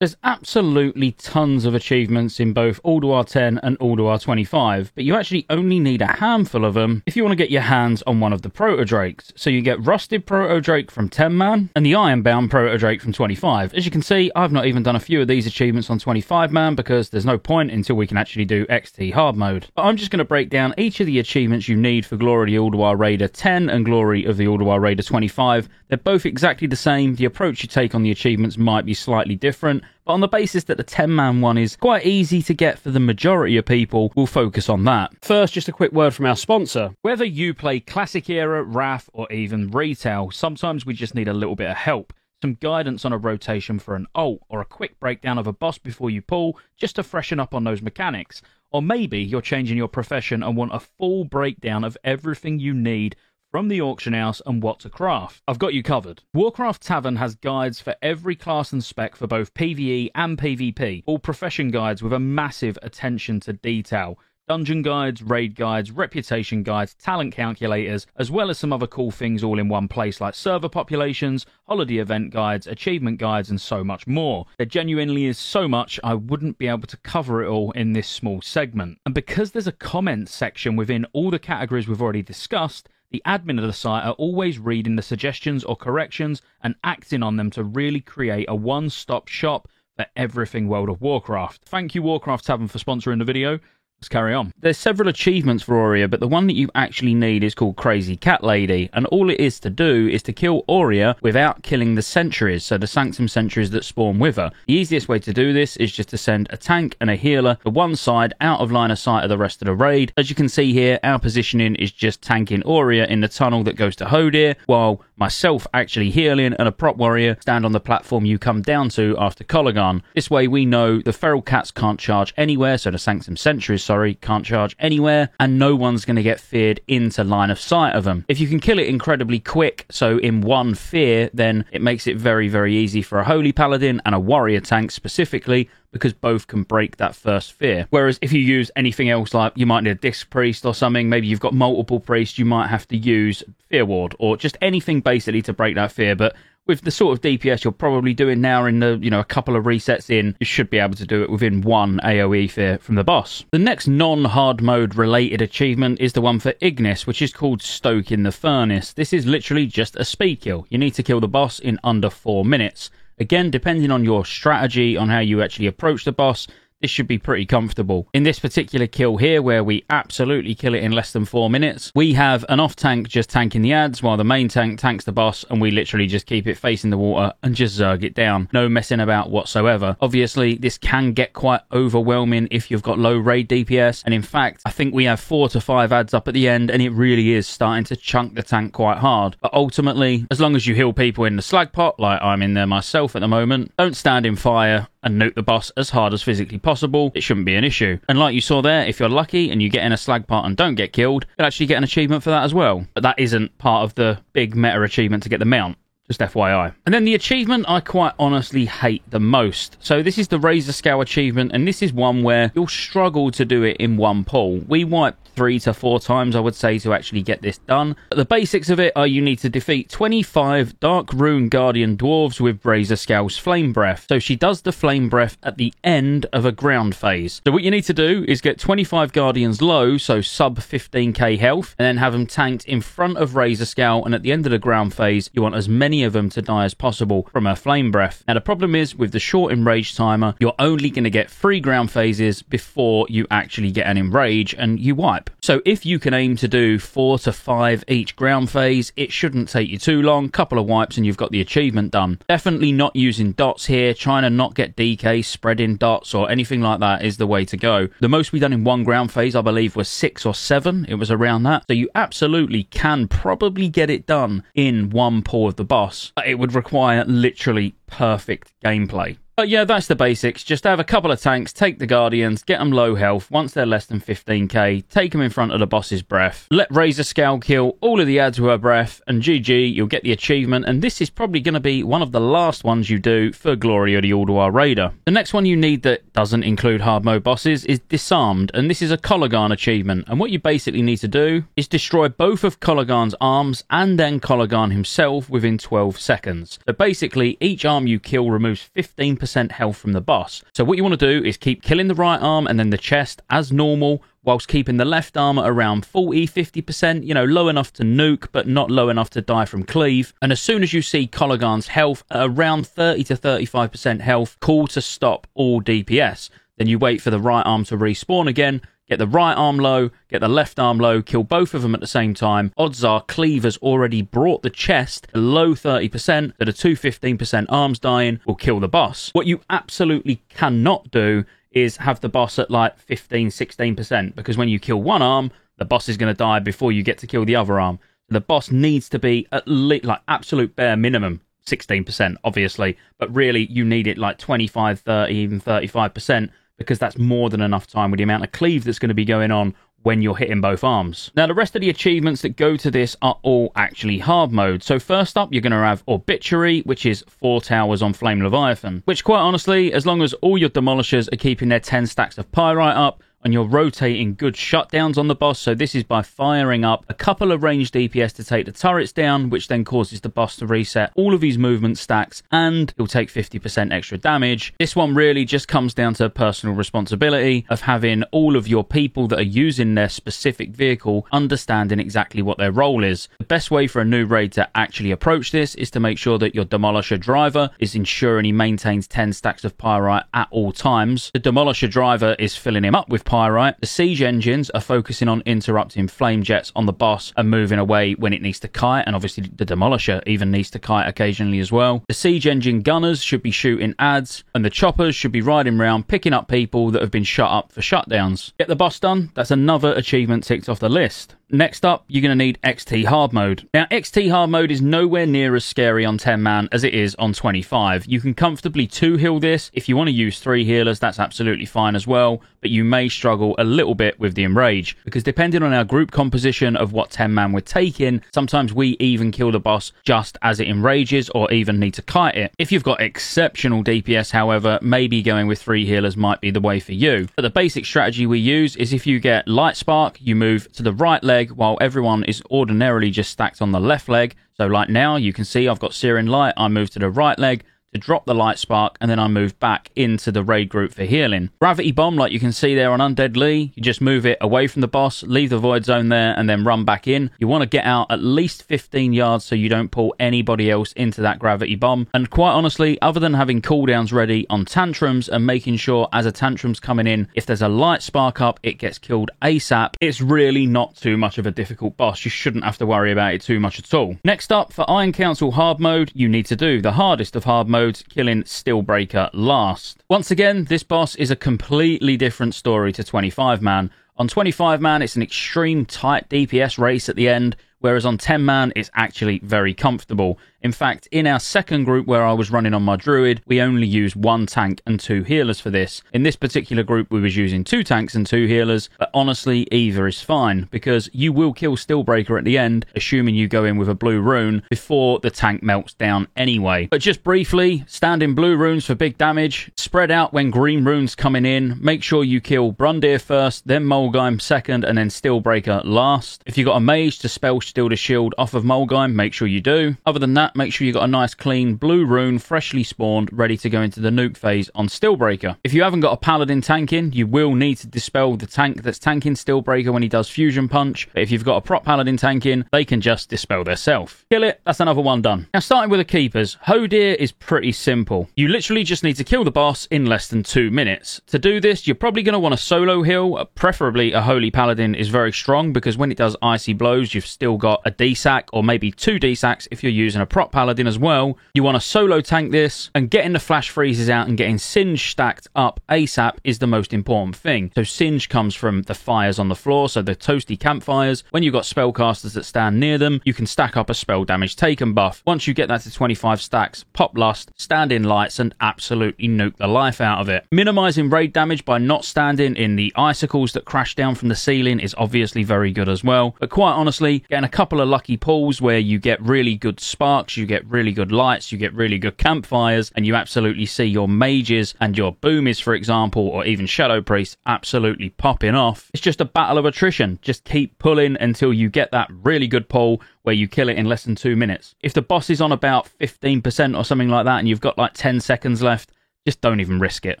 There's absolutely tons of achievements in both Ulduar 10 and Ulduar 25, but you actually only need a handful of them if you want to get your hands on one of the Proto-Drakes. So you get Rusted Proto-Drake from 10-man and the Ironbound Proto-Drake from 25. As you can see, I've not even done a few of these achievements on 25-man because there's no point until we can actually do XT hard mode. But I'm just going to break down each of the achievements you need for Glory of the Ulduar Raider 10 and Glory of the Ulduar Raider 25. They're both exactly the same. The approach you take on the achievements might be slightly different, but on the basis that the 10-man one is quite easy to get for the majority of people, we'll focus on that. First, just a quick word from our sponsor. Whether you play Classic Era, Wrath, or even Retail, sometimes we just need a little bit of help. Some guidance on a rotation for an ult, or a quick breakdown of a boss before you pull, just to freshen up on those mechanics. Or maybe you're changing your profession and want a full breakdown of everything you need from the auction house and what to craft. I've got you covered. Warcraft Tavern has guides for every class and spec for both PvE and PvP. All profession guides with a massive attention to detail. Dungeon guides, raid guides, reputation guides, talent calculators, as well as some other cool things all in one place like server populations, holiday event guides, achievement guides, and so much more. There genuinely is so much, I wouldn't be able to cover it all in this small segment. And because there's a comment section within all the categories we've already discussed, the admin of the site are always reading the suggestions or corrections and acting on them to really create a one-stop shop for everything World of Warcraft. Thank you, Warcraft Tavern, for sponsoring the video. Let's carry on. There's several achievements for Aurea, but the one that you actually need is called Crazy Cat Lady, and all it is to do is to kill Aurea without killing the sentries, so the Sanctum sentries that spawn with her. The easiest way to do this is just to send a tank and a healer to one side out of line of sight of the rest of the raid. As you can see here, our positioning is just tanking Aurea in the tunnel that goes to Hodir, while myself actually healing and a prop warrior stand on the platform you come down to after Kolaghan. This way we know the feral cats can't charge anywhere, so the Sanctum sentries can't charge anywhere, and no one's going to get feared into line of sight of them. If you can kill it incredibly quick, so in one fear, then it makes it very, very easy for a Holy Paladin and a Warrior tank specifically, because both can break that first fear. Whereas if you use anything else, like you might need a Disc Priest or something, maybe you've got multiple priests, you might have to use Fear Ward, or just anything basically to break that fear. But with the sort of DPS you're probably doing now in the, a couple of resets in, you should be able to do it within one AoE fear from the boss. The next non-hard mode related achievement is the one for Ignis, which is called Stoke in the Furnace. This is literally just a speed kill. You need to kill the boss in under 4 minutes. Again, depending on your strategy, on how you actually approach the boss, this should be pretty comfortable. In this particular kill here, where we absolutely kill it in less than 4 minutes, we have an off-tank just tanking the ads, while the main tank tanks the boss, and we literally just keep it facing the water and just zerg it down. No messing about whatsoever. Obviously, this can get quite overwhelming if you've got low raid DPS, and in fact, I think we have 4 to 5 ads up at the end, and it really is starting to chunk the tank quite hard. But ultimately, as long as you heal people in the slag pot, like I'm in there myself at the moment, don't stand in fire and nuke the boss as hard as physically possible. It shouldn't be an issue. And like you saw there, if you're lucky and you get in a slag pot and don't get killed, you'll actually get an achievement for that as well. But that isn't part of the big meta achievement to get the mount. Just FYI. And then the achievement I quite honestly hate the most. So this is the Razor Scale achievement, and this is one where you'll struggle to do it in one pull. We wiped 3 to 4 times, I would say, to actually get this done. But the basics of it are you need to defeat 25 Dark Rune Guardian Dwarves with Razor Scale's Flame Breath. So she does the Flame Breath at the end of a ground phase. So what you need to do is get 25 Guardians low, so sub 15k health, and then have them tanked in front of Razor Scale, and at the end of the ground phase, you want as many of them to die as possible from her Flame Breath. Now the problem is, with the short enrage timer, you're only going to get 3 ground phases before you actually get an enrage and you wipe. So if you can aim to do 4 to 5 each ground phase, it shouldn't take you too long. Couple of wipes and you've got the achievement done. Definitely not using dots here. Trying to not get DK, spreading dots or anything like that is the way to go. The most we done in one ground phase, I believe, was 6 or 7. It was around that. So you absolutely can probably get it done in one pull of the boss. It would require literally perfect gameplay. But yeah, that's the basics. Just have a couple of tanks, take the Guardians, get them low health. Once they're less than 15k, take them in front of the boss's breath. Let Razor Scale kill all of the ads with her breath, and GG, you'll get the achievement. And this is probably going to be one of the last ones you do for Glory of the Ulduar Raider. The next one you need that doesn't include hard mode bosses is Disarmed, and this is a Kolaghan achievement. And what you basically need to do is destroy both of Kolaghan's arms and then Kolaghan himself within 12 seconds. So basically, each arm you kill removes 15% 15% health from the boss. So what you want to do is keep killing the right arm and then the chest as normal, whilst keeping the left arm at around 40-50%, you know, low enough to nuke, but not low enough to die from cleave. And as soon as you see Kolaghan's health at around 30 to 35% health, call to stop all DPS. Then you wait for the right arm to respawn again, get the right arm low, get the left arm low, kill both of them at the same time. Odds are cleave has already brought the chest below 30%, so the 2-15% arms dying will kill the boss. What you absolutely cannot do is have the boss at like 15-16%, because when you kill one arm, the boss is going to die before you get to kill the other arm. So the boss needs to be at least like absolute bare minimum 16%, obviously, but really you need it like 25, 30, even 35%, because that's more than enough time with the amount of cleave that's going to be going on when you're hitting both arms. Now, the rest of the achievements that go to this are all actually hard mode. So first up, you're going to have Obituary, which is 4 towers on Flame Leviathan, which quite honestly, as long as all your demolishers are keeping their 10 stacks of Pyrite up, and you're rotating good shutdowns on the boss, so this is by firing up a couple of ranged DPS to take the turrets down, which then causes the boss to reset all of his movement stacks, and he'll take 50% extra damage. This one really just comes down to personal responsibility of having all of your people that are using their specific vehicle understanding exactly what their role is. The best way for a new raid to actually approach this is to make sure that your demolisher driver is ensuring he maintains 10 stacks of Pyrite at all times. The demolisher driver is filling him up with Pyrite. The siege engines are focusing on interrupting flame jets on the boss and moving away when it needs to kite, and obviously the demolisher even needs to kite occasionally as well. The siege engine gunners should be shooting ads, and the choppers should be riding around picking up people that have been shut up for shutdowns. Get the boss done, that's another achievement ticked off the list. Next up, you're going to need XT hard mode. Now, XT hard mode is nowhere near as scary on 10 man as it is on 25. You can comfortably 2-heal this. If you want to use 3 healers, that's absolutely fine as well, but you may struggle a little bit with the Enrage, because depending on our group composition of what 10 man we're taking, sometimes we even kill the boss just as it enrages or even need to kite it. If you've got exceptional DPS, however, maybe going with 3 healers might be the way for you. But the basic strategy we use is if you get Light Spark, you move to the right leg while everyone is ordinarily just stacked on the left leg. So like now, you can see I've got Searing Light, I move to the right leg to drop the Light Spark, and then I move back into the raid group for healing. Gravity Bomb, like you can see there on Undead Lee, you just move it away from the boss, leave the void zone there, and then run back in. You want to get out at least 15 yards so you don't pull anybody else into that Gravity Bomb. And quite honestly, other than having cooldowns ready on Tantrums and making sure as a Tantrum's coming in, if there's a Light Spark up, it gets killed ASAP, it's really not too much of a difficult boss. You shouldn't have to worry about it too much at all. Next up, for Iron Council hard mode, you need to do the hardest of hard modes, killing Steelbreaker last. Once again, this boss is a completely different story to 25 man. On 25 man, it's an extreme tight DPS race at the end, whereas on 10 man, it's actually very comfortable. In fact, in our second group where I was running on my druid, we only used 1 tank and 2 healers for this. In this particular group, we was using 2 tanks and 2 healers, but honestly, either is fine, because you will kill Steelbreaker at the end, assuming you go in with a blue rune, before the tank melts down anyway. But just briefly, stand in blue runes for big damage, spread out when green runes coming in, make sure you kill Brundir first, then Mulgheim second, and then Steelbreaker last. If you got a mage to spell steal the shield off of Mulgheim, make sure you do. Other than that, make sure you got a nice clean blue rune, freshly spawned, ready to go into the nuke phase on Steelbreaker. If you haven't got a paladin tanking, you will need to dispel the tank that's tanking Steelbreaker when he does fusion punch. But if you've got a prop paladin tanking, they can just dispel theirself. Kill it, that's another one done. Now, starting with the keepers, Hodir is pretty simple. You literally just need to kill the boss in less than 2 minutes. To do this, you're probably going to want a solo heal. Preferably a holy paladin is very strong, because when it does icy blows, you've still got a DSAC or maybe 2 DSACs if you're using a prop paladin as well. You want to solo tank this, and getting the flash freezes out and getting Singe stacked up ASAP is the most important thing. So Singe comes from the fires on the floor, so the toasty campfires. When you've got spellcasters that stand near them, you can stack up a spell damage taken buff. Once you get that to 25 stacks, pop Lust, stand in lights, and absolutely nuke the life out of it. Minimizing raid damage by not standing in the icicles that crash down from the ceiling is obviously very good as well. But quite honestly, getting a couple of lucky pulls where you get really good sparks, you get really good lights, you get really good campfires, and you absolutely see your mages and your boomies, for example, or even shadow priests absolutely popping off. It's just a battle of attrition. Just keep pulling until you get that really good pull where you kill it in less than 2 minutes. If the boss is on about 15% or something like that and you've got like 10 seconds left, just don't even risk it.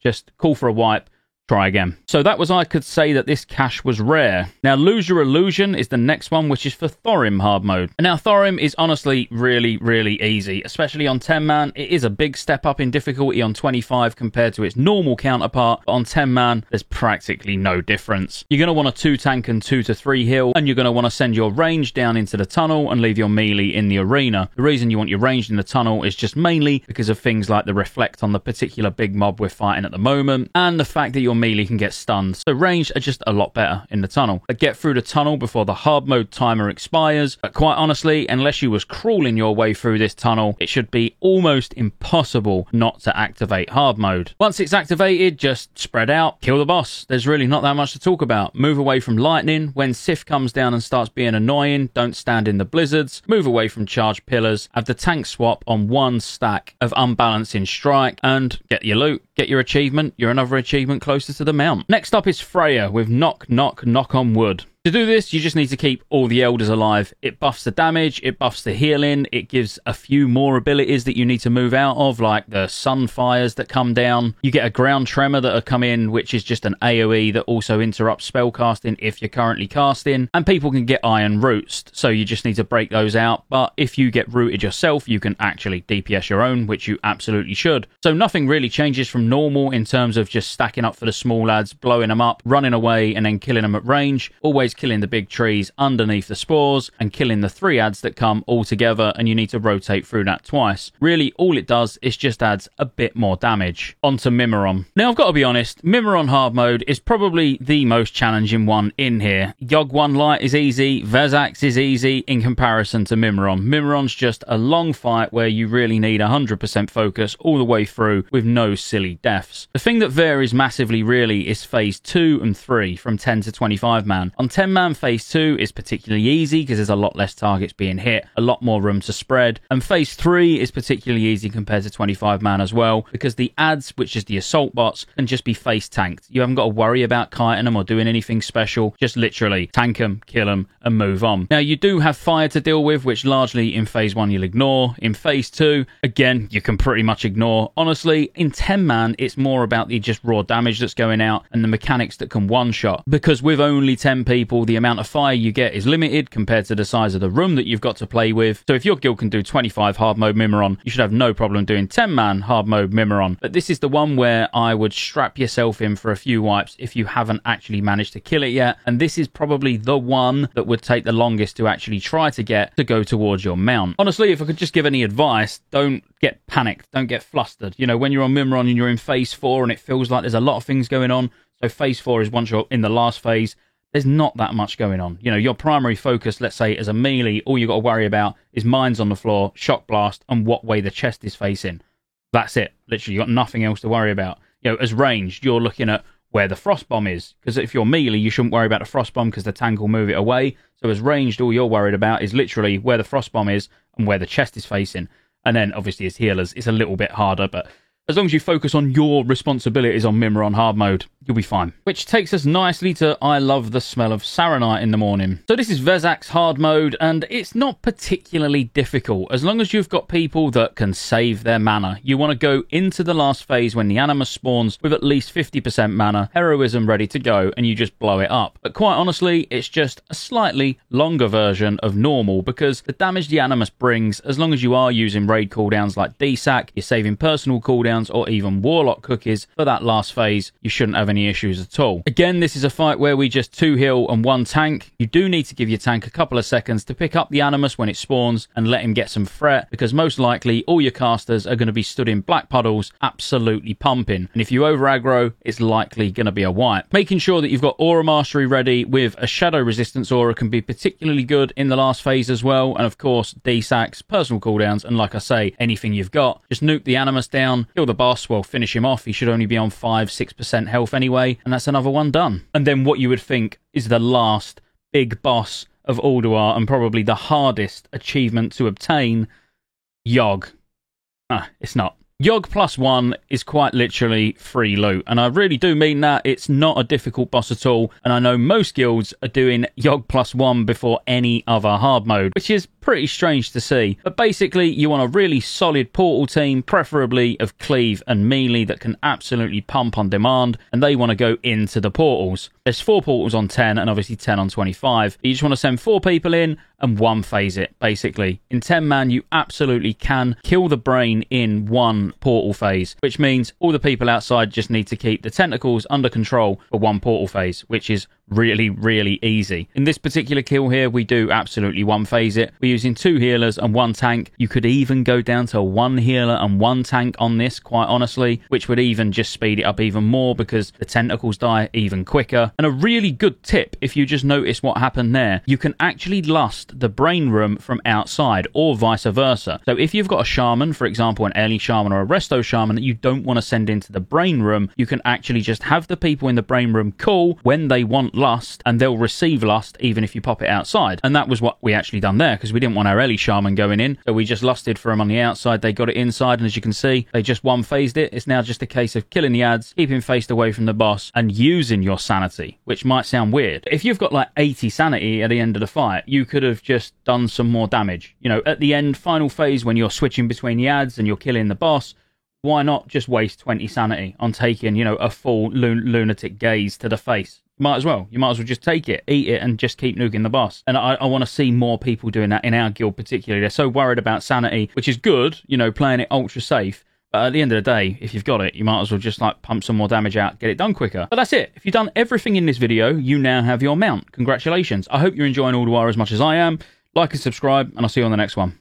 Just call for a wipe. Try again. So that was I could say that this cache was rare. Now Lose Your Illusion is the next one, which is for Thorim hard mode. And now Thorim is honestly really, really easy, especially on 10-man. It is a big step up in difficulty on 25 compared to its normal counterpart. But on 10-man, there's practically no difference. You're going to want a 2 tank and 2 to 3 heal, and you're going to want to send your range down into the tunnel and leave your melee in the arena. The reason you want your ranged in the tunnel is just mainly because of things like the reflect on the particular big mob we're fighting at the moment, and the fact that your melee can get stunned. So ranged are just a lot better in the tunnel. But get through the tunnel before the hard mode timer expires. But quite honestly, unless you was crawling your way through this tunnel, it should be almost impossible not to activate hard mode. Once it's activated, just spread out, kill the boss. There's really not that much to talk about. Move away from lightning. When Sif comes down and starts being annoying, don't stand in the blizzards. Move away from charged pillars. Have the tank swap on 1 stack of unbalancing strike, and get your loot. Get your achievement. You're another achievement closer to the mount. Next up is Freya with Knock Knock Knock on Wood. To do this, you just need to keep all the elders alive. It buffs the damage, it buffs the healing, it gives a few more abilities that you need to move out of, like the sunfires that come down. You get a ground tremor that'll come in, which is just an AoE that also interrupts spellcasting if you're currently casting. And people can get iron roots, so you just need to break those out. But if you get rooted yourself, you can actually DPS your own, which you absolutely should. So nothing really changes from normal in terms of just stacking up for the small lads, blowing them up, running away, and then killing them at range. Always killing the big trees underneath the spores and killing the 3 adds that come all together, and you need to rotate through that twice. Really, all it does is just adds a bit more damage. Onto Mimiron. Now, I've got to be honest, Mimiron hard mode is probably the most challenging one in here. Yogg 1 Light is easy, Vezax is easy in comparison to Mimiron. Mimiron's just a long fight where you really need 100% focus all the way through with no silly deaths. The thing that varies massively really is phase 2 and 3 from 10 to 25 man. On 10 man, phase 2 is particularly easy because there's a lot less targets being hit, a lot more room to spread. And phase 3 is particularly easy compared to 25 man as well, because the adds, which is the assault bots, can just be face tanked. You haven't got to worry about kiting them or doing anything special. Just literally tank them, kill them, and move on. Now, you do have fire to deal with, which largely in phase 1 you'll ignore. In phase 2, again, you can pretty much ignore. Honestly, in 10 man, it's more about the just raw damage that's going out and the mechanics that can one-shot. Because with only 10 people, the amount of fire you get is limited compared to the size of the room that you've got to play with. So if your guild can do 25 hard mode Mimiron, you should have no problem doing 10 man hard mode Mimiron. But this is the one where I would strap yourself in for a few wipes if you haven't actually managed to kill it yet. And this is probably the one that would take the longest to actually try to get to go towards your mount. Honestly, if I could just give any advice, don't get panicked, don't get flustered. You know, when you're on Mimiron and you're in phase 4 and it feels like there's a lot of things going on. So phase 4 is once you're in the last phase, there's not that much going on. You know, your primary focus, let's say, as a melee, all you got to worry about is mines on the floor, shock blast, and what way the chest is facing. That's it. Literally, you got nothing else to worry about. You know, as ranged, you're looking at where the frost bomb is. Because if you're melee, you shouldn't worry about the frost bomb because the tank will move it away. So as ranged, all you're worried about is literally where the frost bomb is and where the chest is facing. And then, obviously, as healers, it's a little bit harder, but as long as you focus on your responsibilities on Mimiron hard mode, you'll be fine. Which takes us nicely to I love the smell of Saronite in the morning. So this is Vezax hard mode, and it's not particularly difficult. As long as you've got people that can save their mana. You want to go into the last phase when the Animus spawns with at least 50% mana, heroism ready to go, and you just blow it up. But quite honestly, it's just a slightly longer version of normal, because the damage the Animus brings, as long as you are using raid cooldowns like DSAC, you're saving personal cooldowns, or even Warlock cookies for that last phase, you shouldn't have any issues at all. Again, this is a fight where we just 2 heal and 1 tank. You do need to give your tank a couple of seconds to pick up the Animus when it spawns and let him get some threat, because most likely all your casters are going to be stood in black puddles absolutely pumping, and if you over aggro, it's likely going to be a wipe. Making sure that you've got Aura Mastery ready with a Shadow Resistance Aura can be particularly good in the last phase as well, and of course DSACs, personal cooldowns, and like I say, anything you've got. Just nuke the Animus down, kill the boss, well, finish him off. He should only be on 5-6% health anyway, and that's another one done. And then what you would think is the last big boss of Ulduar, and probably the hardest achievement to obtain, Yogg. It's not. Yogg +1 is quite literally free loot, and I really do mean that. It's not a difficult boss at all, and I know most guilds are doing Yogg +1 before any other hard mode, which is pretty strange to see. But basically, you want a really solid portal team, preferably of cleave and melee that can absolutely pump on demand, and they want to go into the portals. There's 4 portals on 10 and obviously 10 on 25. You just want to send 4 people in and 1 phase it, basically. In 10-man, you absolutely can kill the brain in 1 portal phase, which means all the people outside just need to keep the tentacles under control for 1 portal phase, which is really, really easy. In this particular kill here, we do absolutely 1 phase it. We're using 2 healers and 1 tank. You could even go down to 1 healer and 1 tank on this, quite honestly, which would even just speed it up even more because the tentacles die even quicker. And a really good tip, if you just notice what happened there, you can actually lust the brain room from outside or vice versa. So if you've got a shaman, for example, an Ellie shaman or a resto shaman that you don't want to send into the brain room, you can actually just have the people in the brain room call when they want lust, and they'll receive lust even if you pop it outside. And that was what we actually done there, because we didn't want our Ellie shaman going in, so we just lusted for them on the outside. They got it inside, and as you can see, they just 1 phased it. It's now just a case of killing the ads, keeping faced away from the boss, and using your sanity, which might sound weird. If you've got like 80 sanity at the end of the fight, you could have just done some more damage. You know, at the end, final phase, when you're switching between the ads and you're killing the boss, why not just waste 20 sanity on taking, you know, a full lunatic gaze to the face? You might as well. You might as well just take it, eat it, and just keep nuking the boss. And I want to see more people doing that in our guild particularly. They're so worried about sanity, which is good, you know, playing it ultra safe. But at the end of the day, if you've got it, you might as well just like pump some more damage out, get it done quicker. But that's it. If you've done everything in this video, you now have your mount. Congratulations. I hope you're enjoying Ulduar as much as I am. Like and subscribe, and I'll see you on the next one.